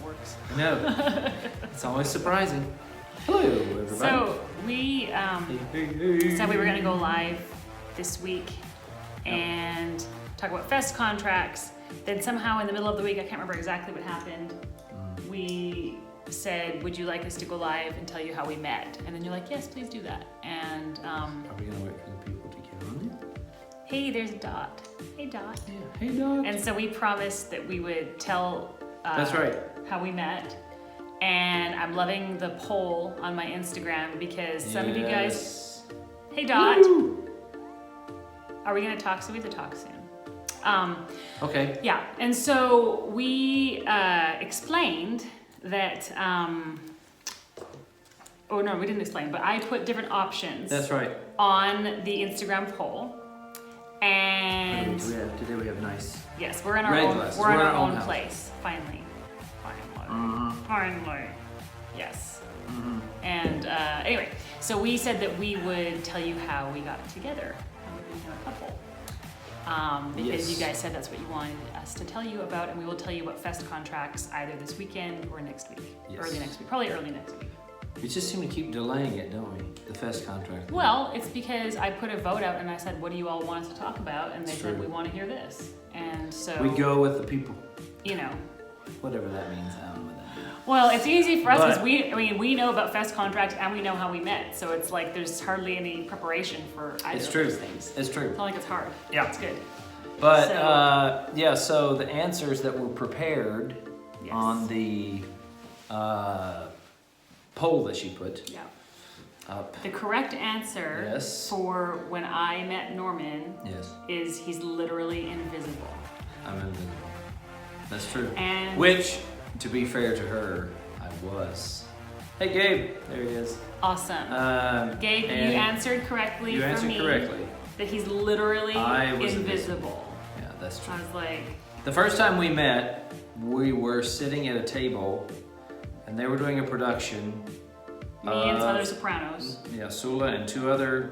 it works. I know. It's always surprising. Hello, everybody. So we said we were going to go live this week and talk about fest contracts. Then somehow in the middle of the week, I can't remember exactly what happened, we said, would you like us to go live and tell you how we met? And then you're like, yes, please do that. And Are we going to wait for the people to get on there? hey, there's Dot. Hey, Dot. Yeah. Hey, Dot. And so we promised that we would tell That's right. how we met. And I'm loving the poll on my Instagram because some of you guys, hey Dot, Woo! are we gonna talk? So we have to talk soon. Okay. Yeah, and so we explained that, oh no, we didn't explain, but I put different options That's right. on the Instagram poll. And Today we have nice. yes, we're in our Red own, glasses. we're in We're in our our own own place, finally. Mhm. Finally. Yes. Mm-hmm. And anyway, so we said that we would tell you how we got together, how we became a couple. Because Yes. you guys said that's what you wanted us to tell you about, and we will tell you about fest contracts either this weekend or next week. Yes. Early next week, probably early next week. We just seem to keep delaying it, don't we? The fest contract. Well, it's because I put a vote out and I said, what do you all want us to talk about? And they It's said, true. we want to hear this. And so, We go with the people. you know, Whatever that means. I don't know what that means. well, it's easy for us because But- we know about fest contracts and we know how we met. So it's like there's hardly any preparation for either It's of true. those things. It's true. It's not like it's hard. Yeah. It's good. But So- yeah, so the answers that were prepared Yes. on the poll that she put Yeah. up. The correct answer Yes. for when I met Norman Yes, is he's literally invisible. I'm invisible. That's true. And Which, to be fair to her, I was. Hey, Gabe. There he is. awesome. Gabe, you and answered correctly You for answered me correctly. that he's literally I was invisible. Yeah, that's true. I was like, The first time we met, we were sitting at a table, and they were doing a production. me and some other sopranos. Yeah, Sula and two other,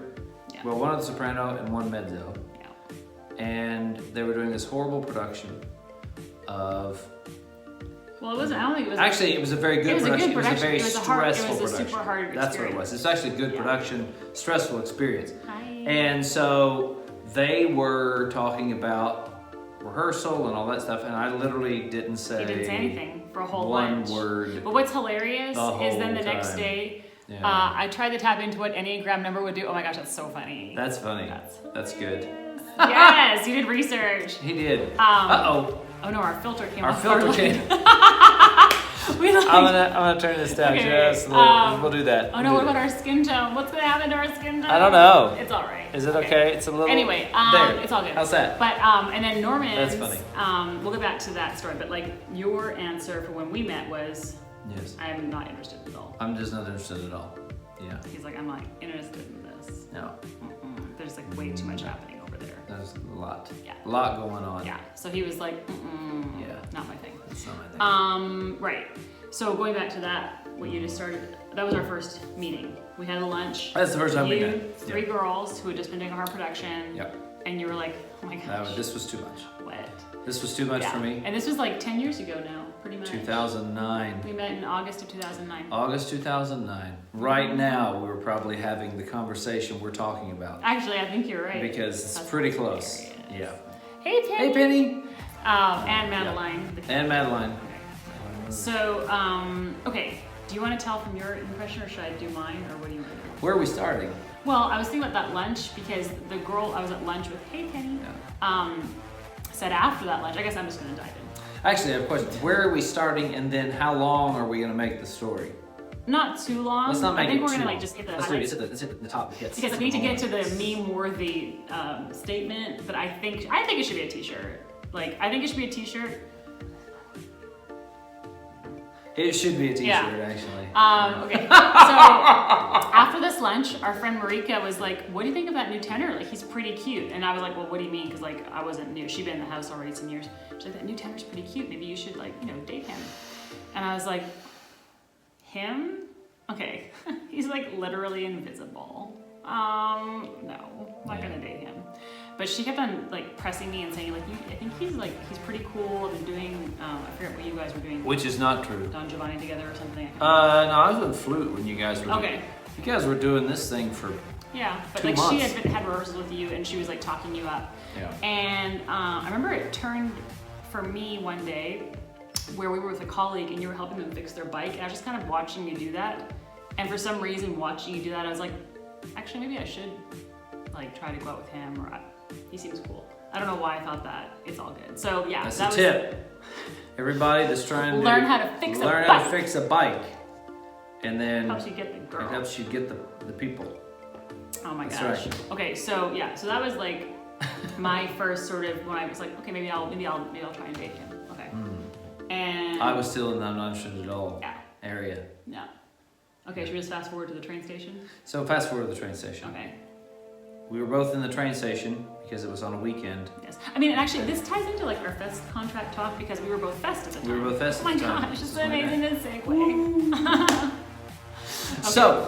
Yeah. well, one other soprano and one mezzo. Yeah. And they were doing this horrible production of. Well, it wasn't. I don't think it was. Actually, it was a very good it was production. a good production. It was a very It was a hard. It stressful was a production. super hard experience. That's what it was. It's actually a good Yeah. production, stressful experience. Hi. And so they were talking about rehearsal and all that stuff, and I literally didn't say, He didn't say anything for a whole one lunch. word. But what's hilarious The is then whole the next time. day, Yeah. I tried to tap into what Enneagram number would do. Oh my gosh, that's so funny. That's funny. That's good. Yes, you did research. He did. Oh no, our filter came Our off. filter came. We like, I'm gonna turn this down Okay, just a little. We'll do that. Oh no, what about our skin tone? What's gonna happen to our skin tone? I don't know. It's all right. Is it okay? It's a little. Anyway, there. it's all good. How's that? But and then Norman's. That's funny. We'll get back to that story. But like your answer for when we met was, Yes. I'm not interested at all. I'm just not interested at all. Yeah. He's like, I'm not interested in this. No. There's like way too much happening over there. There's a lot. Yeah. A lot going on. Yeah. So he was like, Yeah. not my thing. That's not my thing. Right. So going back to that, what you just started, that was our first meeting. We had a lunch. That's the first time we You, met. three Yep. girls who had just been doing a hard production. Yep. And you were like, oh my gosh, This was too much. what? This was too much Yeah. for me. And this was like 10 years ago now, pretty much. 2009. We met in August of 2009. August 2009. Right now, we were probably having the conversation we're talking about Actually, I think you're right. because it's That's pretty close. hilarious. Yeah. Hey, Penny. Hey, Penny. And Madeline. the- And Madeline. Okay. So, okay. Do you want to tell from your impression or should I do mine or what do you want to do? Where are we starting? Well, I was thinking about that lunch because the girl I was at lunch with, hey Penny, said after that lunch, I guess I'm just going to dive in. Actually, I have a question. Where are we starting, and then how long are we going to make the story? Not too long. Let's not make I think it we're too going to long. like just hit the Let's do it. highlights. Let's hit the top hits. Because I need to get to the meme-worthy statement, but I think it should be a t-shirt. Like, I think it should be a t-shirt. It should be a t-shirt, Yeah. actually. Okay, so after this lunch, our friend Marika was like, what do you think of that new tenor? Like, he's pretty cute. And I was like, well, what do you mean? Because, like, I wasn't new. She'd been in the house already some years. She's like, that new tenor's pretty cute. Maybe you should, like, date him. And I was like, him? Okay. He's, like, literally invisible. No, I'm not gonna date him. But she kept on like pressing me and saying like, I think he's pretty cool. I've been doing, I forget what you guys were doing. Which is not true. Don Giovanni together or something. No, I was with Flute when you guys were. Okay. You guys were doing this thing for. Yeah, but 2 like months. she had rehearsals with you and she was like talking you up. Yeah. And I remember it turned for me one day where we were with a colleague and you were helping them fix their bike, and I was just kind of watching you do that. And for some reason, watching you do that, I was like, actually, maybe I should like try to go out with him, or he seems cool. I don't know why I thought that. It's all good. So yeah, That's that a tip. Everybody that's trying to learn how to fix learn a how bike. to fix a bike, and then Helps you get the girl. it helps you get the people. Oh my That's gosh. right. Okay, so yeah, so that was like my first sort of when I was like, okay, maybe I'll try and date him. Okay. And I was still in the I'm not interested at all yeah. area. Yeah. Okay, should we just fast forward to the train station? So fast forward to the train station. Okay. We were both in the train station because it was on a weekend. Yes. I mean, and actually, this ties into like our Fest contract talk because we were both Fest at the time. We were both Fest Oh my at the time. gosh, it's just Oh my amazing to segue. So,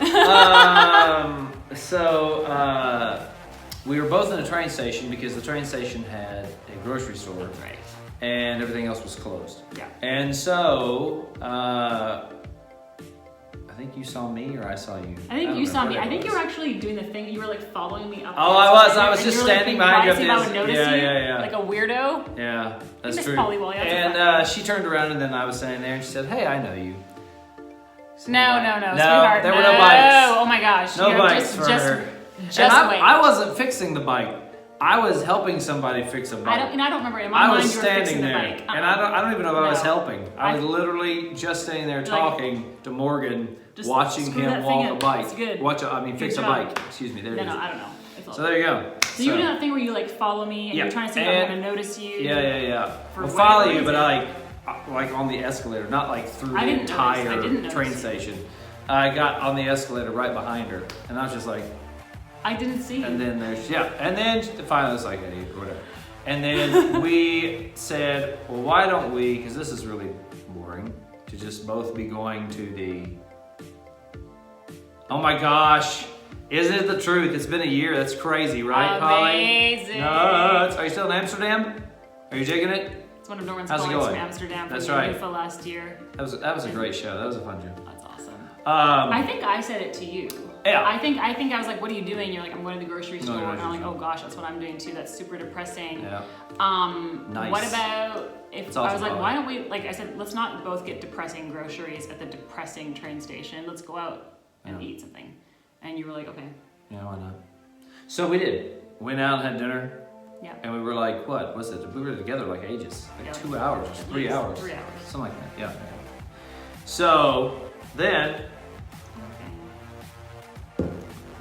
we were both in a train station because the train station had a grocery store. That's right. And everything else was closed. Yeah. And so, I think you saw me or I saw you. I think don't you know saw what me. it I think you was. were actually doing the thing. You were like following me up. Oh, the I was. escalator, I was and just you were, like, standing being behind you quiet, see if I up would this- notice you, yeah. like a weirdo. Yeah, that's Miss true. Polly Wally, that's And a she turned around and then I was standing there and she said, "Hey, I know you." No, No, sweetheart. there were no bikes. Oh my gosh. No You know, bikes for her. Just And wait. I wasn't fixing the bike. I was helping somebody fix a bike. I don't remember. In my I mind, was you were standing fixing there, the bike. and I don't even know if I was No. helping. I was literally just standing there Like, talking to Morgan, just watching screw him that thing walk a up. bike. It's good. Fix a job. bike. Excuse me. There No, it is. I don't know. It's all So there you go. So you were doing that thing where you like follow me and Yeah. you're trying to see if I'm And- gonna notice you. Yeah. For I'll whatever follow you, reason. but like on the escalator, not like through I the didn't notice. I entire didn't notice train you. station. I got on the escalator right behind her, and I was just like, I didn't see you. and then and then finally it's like, hey, or whatever. And then we said, well, why don't we, because this is really boring, to just both be going to the, oh my gosh, isn't it the truth? It's been a year, that's crazy, right, Amazing. Polly? Nuts. Are you still in Amsterdam? Are you digging it? It's one of Norman's How's it colleagues from going? Amsterdam from That's the right. UFA last year. That was a great show, that was a fun show. That's awesome. Um, I think I said it to you. Yeah. I think I was like, what are you doing? You're like, I'm going to the grocery No, store. no, And I'm like, no. oh gosh, that's what I'm doing too. That's super depressing. yeah. What Nice. about if It's I awesome, was like, Polly. why don't we, like I said, let's not both get depressing groceries at the depressing train station. Let's go out and Yeah. eat something. And you were like, okay. Yeah, why not? So we did. Went out and had dinner. Yeah. And we were like, what was it? We were together like ages. Like Yeah, 2 hours, or at 3 least hours. 3 hours. Something like that, yeah. So then,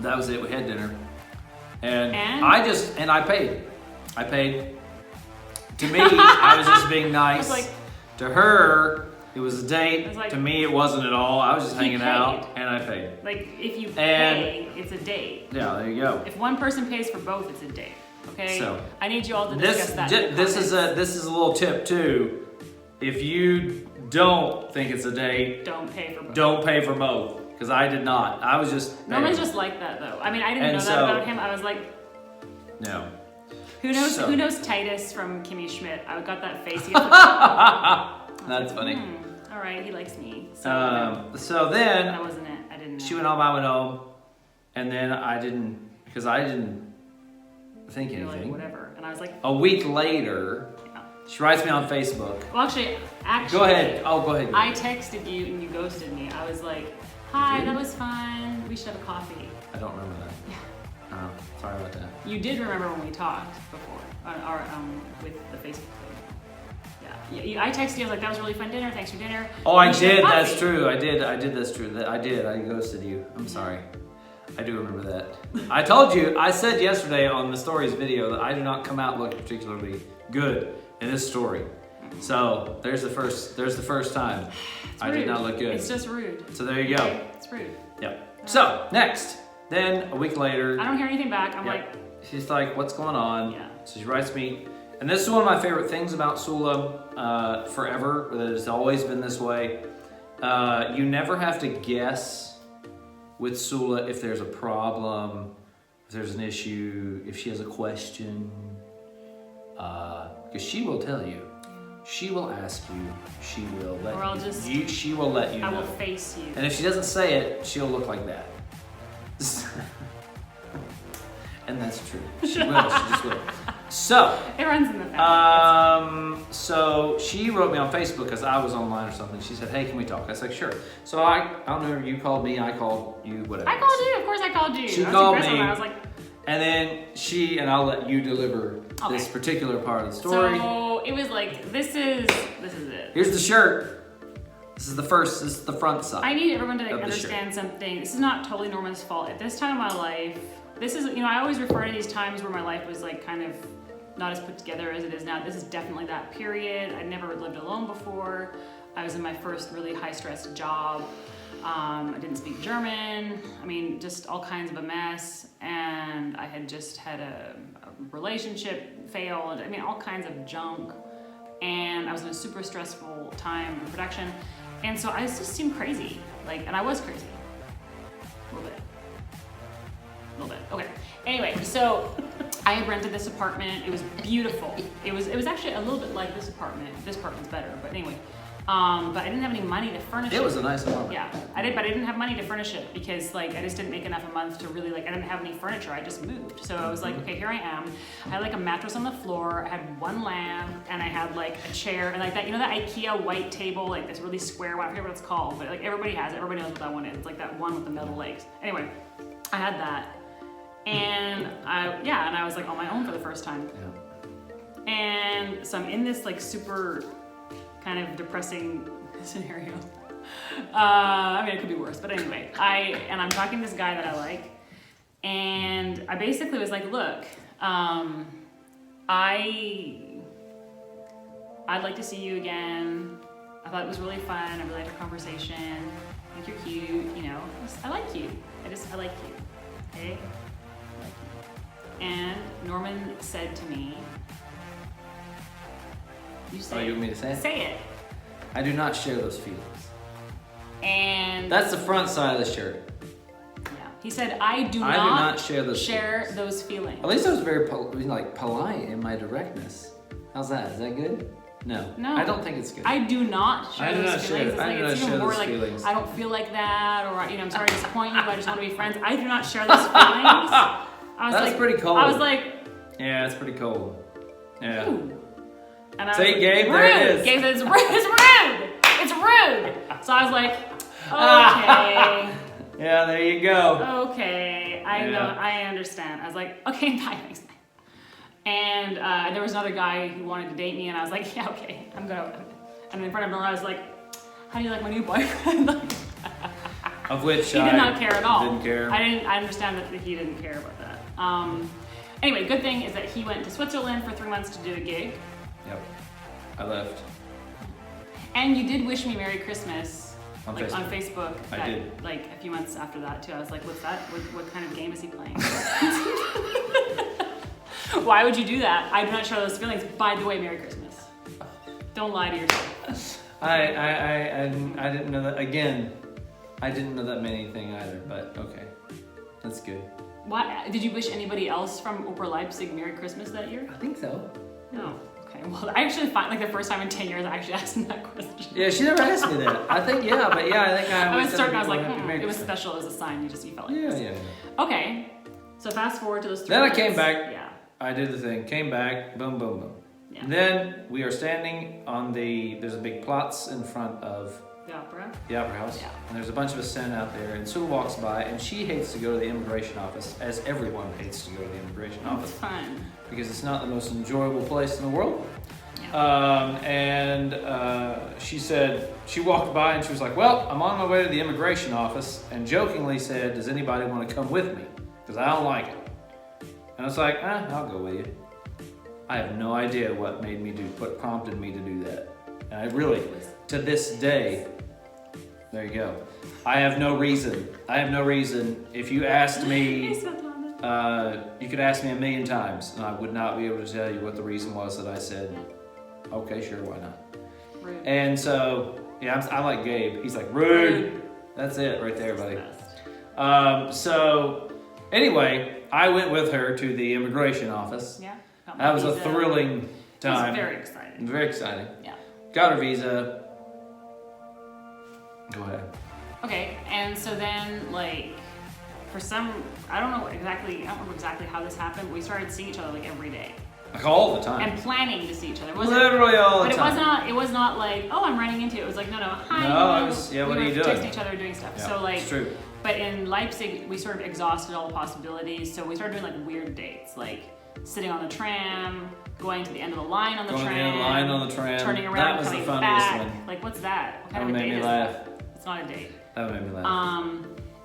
that was it. We had dinner. And And? I paid. I paid. To me, I was just being nice. like- to her, it was a date. It was like- to me, it wasn't at all. I was just He hanging paid. out, and I paid. Like, if you And- pay, it's a date. Yeah, there you go. If one person pays for both, it's a date. Okay? So, I need you all to discuss that. in the This is comments. a little tip too. If you don't think it's a date, Don't pay for both. don't pay for both. Because I did not. I was just Norman's paying. just like that though. I mean, I didn't And know so- that about him. I was like, No. who knows? So- Who knows Titus from Kimmy Schmidt? I got that face. He was That's funny. All right, he likes me. So So then that wasn't it. I didn't know. she went home, I went home, and then I didn't think You're like, anything. whatever. And I was like, A week later, yeah. she writes me on Facebook. Well, actually, Go ahead. Oh, go ahead. I texted you and you ghosted me. I was like, hi, You did? that was fun. We should have a coffee. I don't remember that. Yeah. Oh, sorry about that. You did remember when we talked before, with the Facebook thing. Yeah. I texted you. I was like, that was a really fun dinner. Thanks for dinner. Oh, I We should have did. coffee. That's true. I did. That's true. I did. I ghosted you. I'm sorry. I do remember that. I told you. I said yesterday on the stories video that I do not come out looking particularly good in this story. So there's the first time I did rude. not look good. It's just rude. So there you go. Okay? It's rude. Yep. So next, then a week later, I don't hear anything back. I'm Yep. like, she's like, "What's going on?" yeah. So she writes me, and this is one of my favorite things about Sula forever. That it's always been this way. You never have to guess with Sula if there's a problem if there's an issue, if she has a question, because she will tell you. She will ask you. She will let or I'll you. just, She will let you know. I will face you. And if she doesn't say it, she'll look like that. And that's true. She will. She just will. So. It runs in the family. So she wrote me on Facebook because I was online or something. She said, "Hey, can we talk?" I was like, "Sure." So I don't know. You called me. I called you. Whatever. I called you. Of course, I called you. She I was called aggressive. me. I was like, And then I'll let you deliver this particular part of the story. so it was like, this is it. Here's the shirt. This is the front side. I need everyone to of the understand something. This is not totally Norman's fault. At this time of my life, this is, I always refer to these times where my life was like kind of not as put together as it is now. This is definitely that period. I'd never lived alone before. I was in my first really high stress job. I didn't speak German. I mean, just all kinds of a mess. And I had just had a relationship fail. I mean, all kinds of junk. And I was in a super stressful time in production. And so I just seemed crazy. And I was crazy. A little bit. Okay. Anyway, so I had rented this apartment. It was beautiful. It was actually a little bit like this apartment. This apartment's better, but anyway. But I didn't have any money to furnish it. It was a nice apartment. Yeah, I did, but I didn't have money to furnish it because I just didn't make enough a month to really I didn't have any furniture. I just moved. So I was like, okay, here I am. I had a mattress on the floor. I had one lamp and I had a chair and that, that IKEA white table, this really square one. I forget what it's called, but everybody has it. Everybody knows what that one is. It's that one with the metal legs. Anyway, I had that. And I was on my own for the first time. Yeah. And so I'm in this super kind of depressing scenario. I mean, it could be worse, but anyway, I'm talking to this guy that I like, and I basically was like, look, I'd like to see you again. I thought it was really fun. I really liked our conversation. I think you're cute, I like you. I like you, okay? I like you. And Norman said to me, you say you want me to say it? Say it. I do not share those feelings. And That's the front side of the shirt. yeah, he said, I do not share those feelings. At least I was very polite in my directness. How's that? Is that good? No. No. I don't think it's good. I do not share those feelings. It's even more feelings. I don't feel like that, or I'm sorry to disappoint you, but I just want to be friends. I do not share those feelings. That's pretty cold. I was like, yeah, it's pretty cold. Yeah. Ooh. And I See, was Gabe, rude. there it is. Gabe said, it's rude. It's rude. So I was like, okay. Yeah, there you go. Okay, I understand. I was like, okay, bye, thanks. And there was another guy who wanted to date me, and I was like, yeah, okay, I'm gonna. And in front of Nora, I was like, how do you like my new boyfriend? Of which he did not care at all. Didn't care. I understand that he didn't care about that. Anyway, good thing is that he went to Switzerland for 3 months to do a gig. Yep. I left. And you did wish me Merry Christmas. On Facebook. I did. A few months after that too. I was like, what's that? What kind of game is he playing? Why would you do that? I do not share those feelings. By the way, Merry Christmas. Don't lie to yourself. I didn't know that. Again, I didn't know that meant anything either, but okay. That's good. Why did you wish anybody else from Oper Leipzig Merry Christmas that year? I think so. No. Okay. Well, I actually find the first time in 10 years I actually asked him that question. Yeah, she never asked me that. I think I was certain. I was like, it it was special as a sign. You felt like this. Yeah. Okay. So fast forward to those 3 Then months. I came back. Yeah. I did the thing. Came back. Boom, boom, boom. Yeah. Then we are standing on there's a big Platz in front of The opera. the Opera House. Yeah. And there's a bunch of us standing out there, and Sue walks by, and she hates to go to the immigration office, as everyone hates to go to the immigration It's office, fun. because it's not the most enjoyable place in the world. She said, she walked by and she was like, well, I'm on my way to the immigration office, and jokingly said, does anybody want to come with me? Because I don't like it. And I was like, I'll go with you. I have no idea what prompted me to do that. And I really, to this day, there you go. I have no reason. If you asked me, you could ask me 1,000,000 times, and I would not be able to tell you what the reason was that I said, okay, sure, why not? Rude. And so, yeah, I like Gabe. He's like, rude. That's it right there, buddy. So, anyway, I went with her to the immigration office. Yeah. That was a thrilling time. It was very exciting. Very exciting. Yeah. Got her visa. Go ahead. Okay, and so then like I don't remember exactly how this happened, but we started seeing each other like every day. Like all the time. And planning to see each other. Literally all the time. But it was not like, oh, I'm running into it. It was like, no, hi. No, it was, yeah, what are you doing? We were texting each other, doing stuff. Yeah, so like, it's true. But in Leipzig, we sort of exhausted all the possibilities. So we started doing like weird dates, like sitting on the tram, going to the end of the line on the tram. Going to the end of the line on the tram. Turning around, that was coming the funniest back. one. Like, what's that? What kind That of a made date me is laugh. that? It's not a date. That made me laugh.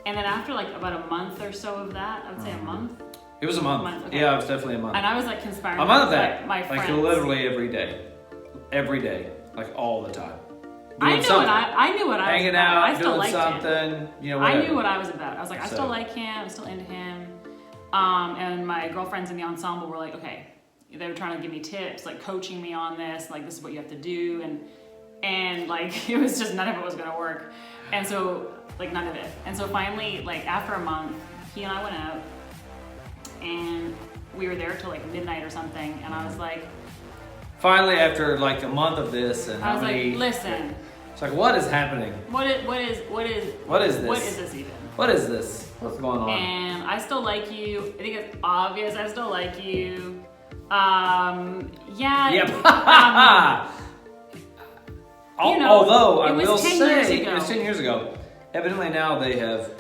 And then after like about a month or so of that, I would say a month. It was a month. Okay. Yeah, it was definitely a month. And I was like conspiring. A month of with, that. my friends. Like literally every day. Every day. Like all the time. I knew what I was hanging about. out, I still doing liked something, him. you know, whatever. I knew what I was about. I was like, I still like him. I'm still into him. And my girlfriends in the ensemble were like, okay, they were trying to give me tips, like coaching me on this, like this is what you have to do, and like it was just none of it was gonna work, and so like none of it. And so finally, like after a month, he and I went out, and we were there till like midnight or something, and I was like. Finally, after like a month of this, and I was like, listen. It's like, what is happening? What is this? What is this even? What is this? What's going on? And I still like you. I think it's obvious I still like you. Yeah. Yep. You know, although I it was will 10 say, years ago. it was 10 years ago. Evidently now they have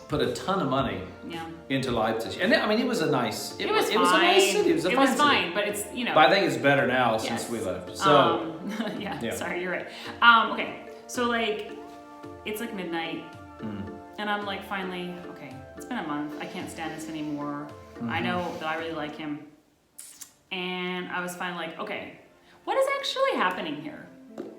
put a ton of money into Leipzig, and I mean it was a nice. It was fine. A nice city. It was a fun fine, city. but it's But I think it's better now since we left. So yeah. Sorry, you're right. Okay, so like it's like midnight, and I'm like finally okay. It's been a month. I can't stand this anymore. I know that I really like him, and I was finally like, okay, what is actually happening here?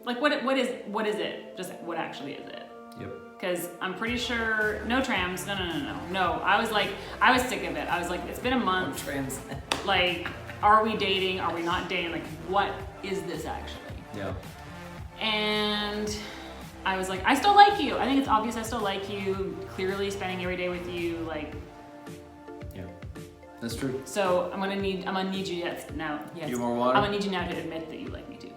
Like what is it? Just what actually is it? Yep. Because I'm pretty sure no trams. No. I was sick of it. I was like, it's been a month. No trams. Like, are we dating? Are we not dating? Like, what is this actually? Yeah. And I was like, I still like you. I think it's obvious I still like you. Clearly spending every day with you, like. Yeah, that's true. So I'm gonna need you now. Yes. You more water? I'm gonna need you now to admit that you like me too.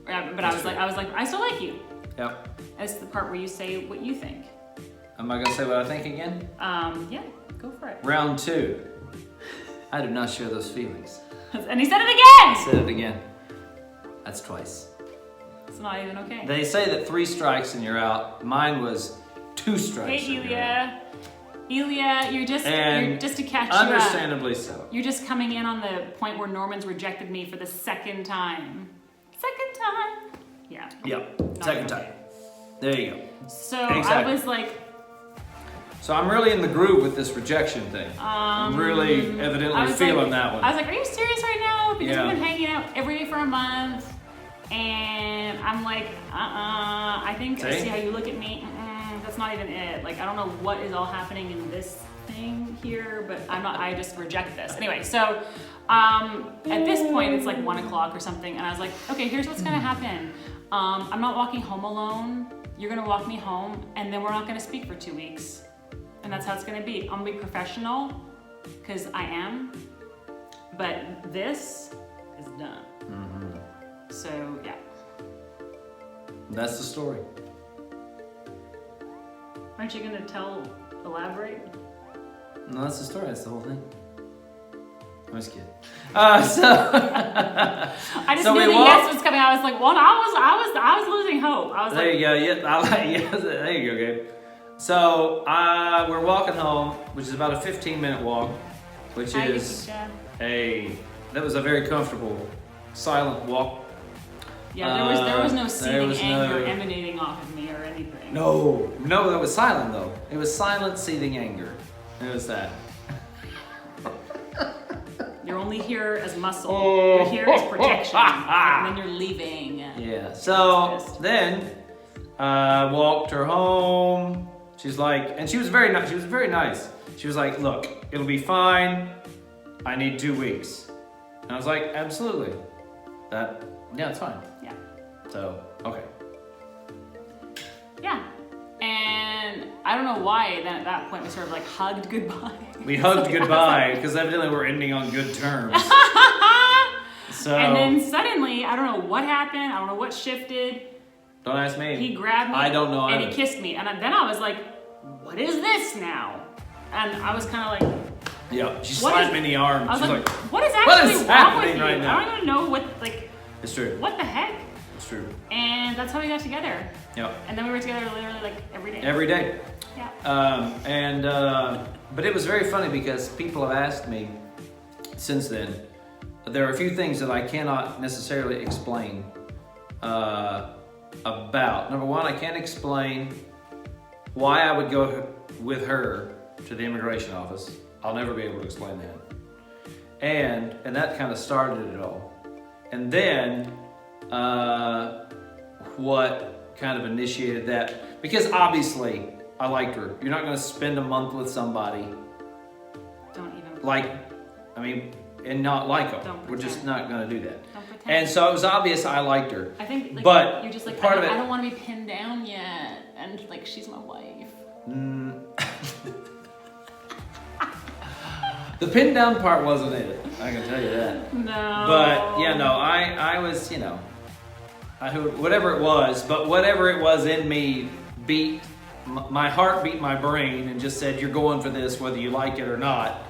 But I was like, I still like you. Yep. That's the part where you say what you think. Am I gonna say what I think again? Yeah, go for it. Round 2. I do not share those feelings. And he said it again! I said it again. That's twice. It's not even okay. They say that 3 strikes and you're out. Mine was 2 strikes. Hey, Ilya, you're just to catch you up. Understandably so. You're just coming in on the point where Norman's rejected me for the second time. Second time. Yeah. Yep. Second time. There you go. So exactly. I was like. So I'm really in the groove with this rejection thing. I'm really evidently feeling that one. I was like, are you serious right now? Because we've been hanging out every day for a month. And I'm like, I think I see how you look at me. That's not even it. Like, I don't know what is all happening in this thing here, but I just reject this. Anyway, so at this point, it's like 1 o'clock or something. And I was like, okay, here's what's gonna happen. I'm not walking home alone. You're gonna walk me home, and then we're not gonna speak for 2 weeks. And that's how it's gonna be. I'm gonna be professional, because I am, but this is done. So, yeah. That's the story. Aren't you gonna elaborate? No, that's the story. That's the whole thing. I'm just kidding. I just knew the yes was coming. I was like, well, I was losing hope. I was there you go. Yeah, there you go, Gabe. So we're walking home, which is about a 15-minute walk, which is that was a very comfortable, silent walk. Yeah, there was no seething anger emanating off of me or anything. No, that was silent though. It was silent, seething anger. It was that. You're only here as muscle. You're here as protection, and then you're leaving. Yeah. So then, walked her home. She's like, and she was very nice. She was very nice. She was like, look, it'll be fine. I need 2 weeks. And I was like, absolutely. Yeah, it's fine. Yeah. So, okay. Yeah. And I don't know why. Then at that point we sort of like hugged goodbye. We hugged goodbye because evidently we're ending on good terms. So. And then suddenly, I don't know what happened. I don't know what shifted. Don't ask me. He grabbed me. I don't know and either. he kissed me, and then I was like, "What is this now?" And I was kind of like. Yeah, she slapped me in the arm. I was She's like, like, what is actually wrong happening with you? right now? I don't even know what, like, It's true. what the heck? It's true. And that's how we got together. Yeah. And then we were together literally like every day. Every day. Yeah. But it was very funny because people have asked me since then. There are a few things that I cannot necessarily explain about. Number one, I can't explain why I would go with her to the immigration office. I'll never be able to explain that. And that kind of started it all. And then what kind of initiated that? Because obviously I liked her. You're not going to spend a month with somebody Don't even. and not like them. Don't We're just pretend. not going to do that. Don't pretend. And so it was obvious I liked her. I think, like, but you're just like, part I of it. don't want to be pinned down yet. And like, she's my wife. The pin down part wasn't it. I can tell you that. No. But yeah, no, I was, whatever it was, but whatever it was in me beat, my heart beat my brain and just said, you're going for this whether you like it or not.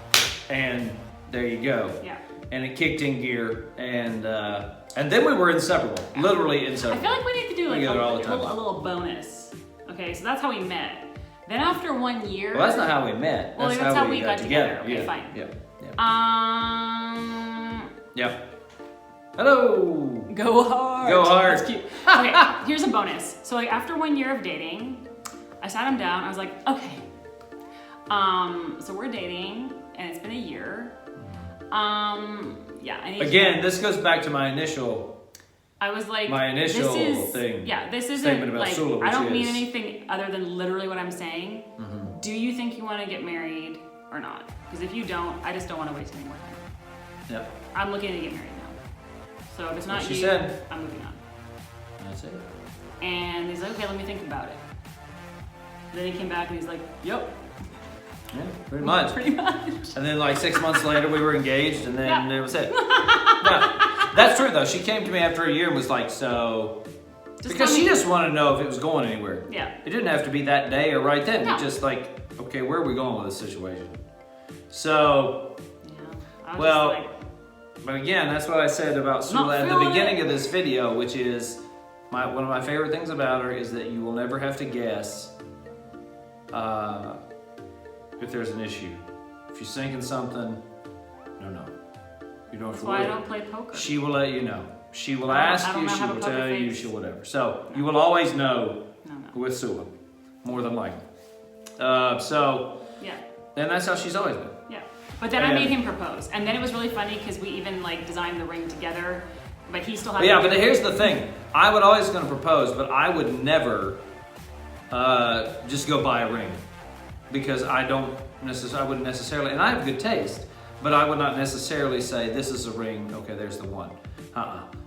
And there you go. Yeah. And it kicked in gear, and then we were inseparable, literally I inseparable. feel like we need to do like Together all the a time. little bonus. Okay, so that's how we met. Then after 1 year. Well, that's not how we met. Well, that's how we got together. Okay, Yeah. fine. Yeah. Yep. Hello. Go hard. Go hard. That's cute. Okay, here's a bonus. So like after 1 year of dating, I sat him down. I was like, okay. So we're dating, and it's been a year. Yeah. Again, this goes back to my initial. I was like, this thing. Yeah, this isn't statement about like, Sula, I don't which mean is- anything other than literally what I'm saying. Mm-hmm. Do you think you want to get married or not? Because if you don't, I just don't want to waste any more time. Yep. I'm looking to get married now. So if it's not What she you, said. I'm moving on. That's it. And he's like, okay, let me think about it. Then he came back and he's like, yep. Yeah, pretty much. Pretty much. And then like 6 months later, we were engaged, and then Yeah. it was it. Yeah. That's true though. She came to me after a year and was like, so. Because tell she me- just wanted to know if it was going anywhere. Yeah. It didn't have to be that day or right then. No. It just like, okay, where are we going with this situation? So, Yeah. I was well, just like, but again, that's what I said about Sula at the feeling beginning it. of this video, which is one of my favorite things about her is that you will never have to guess if there's an issue. If she's thinking something, no. You don't have that's to why I worry. don't play poker. She will let you know. She will I don't- ask I don't you, know she how to will poker tell you, face. she'll whatever. So you will always know No. with Sula, more than likely. So, Yeah. and that's how she's always been. Yeah. But then I And- made him propose. And then it was really funny because we even like designed the ring together. But he still had But yeah, but here's the thing. I would always going to propose, but I would never just go buy a ring. Because I wouldn't necessarily, and I have good taste, but I would not necessarily say, this is a ring, okay, there's the one.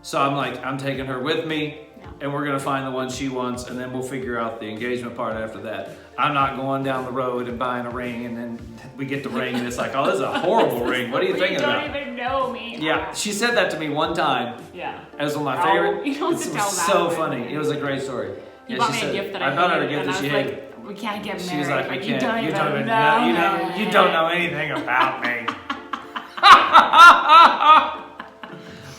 So I'm taking her with me, Yeah. and we're gonna find the one she wants, and then we'll figure out the engagement part after that. I'm not going down the road and buying a ring, and then we get the ring, and it's like, oh, this is a horrible ring. What are you thinking about? You don't even know me. Yeah, she said that to me one time. Yeah. It was one of my Oh, favorite. you don't It have was to tell that so one. funny. It was a great story. You Yeah, bought she me a said- gift that I bought her a hated, gift and that I she was hated. like, we can't get married. She was like, I You can't. don't You even don't even know know. You don't know anything about me.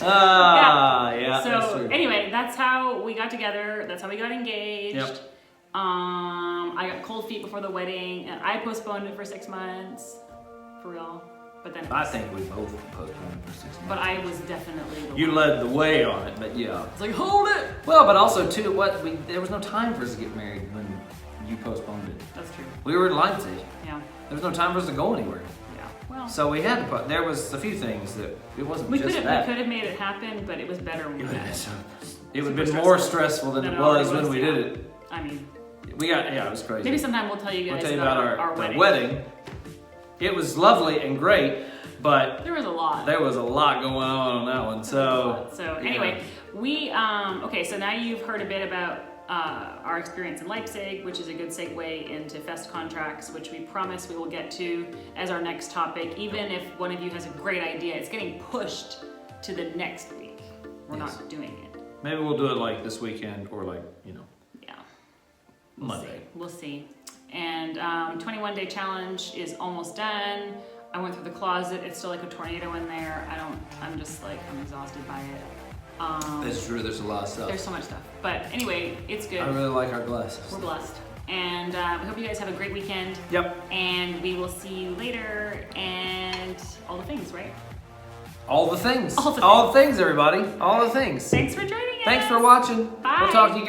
Yeah, that's So true. anyway, that's how we got together. That's how we got engaged. Yep. I got cold feet before the wedding, and I postponed it for 6 months, for real. But then, I think we both postponed for 6 months. but I was definitely the You one. led the way on it, but yeah. It's like, hold it. Well, but also too, there was no time for us to get married when you postponed it. That's true. We were in Leipzig. Yeah. There was no time for us to go anywhere. Yeah. Well, So we had to put. There was a few things that it wasn't we could just have that. made it happen, but it was better when we It did would it. have been Super more stressful than Than it it already was when was, we yeah. did it. I mean, It was crazy. maybe sometime we'll tell you We'll guys tell you about our our wedding. wedding. It was lovely and great, but There was a lot. there was a lot going on that one. So So yeah. anyway, we okay. So now you've heard a bit about our experience in Leipzig, which is a good segue into Fest contracts, which we promise we will get to as our next topic. Even if one of you has a great idea, it's getting pushed to the next week. We're not doing it. Maybe we'll do it like this weekend or like, Yeah. Monday. We'll see. And 21-day challenge is almost done. I went through the closet. It's still like a tornado in there. I'm just like, I'm exhausted by it. That's true. There's a lot of stuff. There's so much stuff. But anyway, it's good. I really like our glasses. We're blessed. And we hope you guys have a great weekend. Yep. And we will see you later and all the things, right? All the things. All the All the things, everybody. All the things. Thanks for joining us. Thanks for watching. Bye. We'll talk to you guys.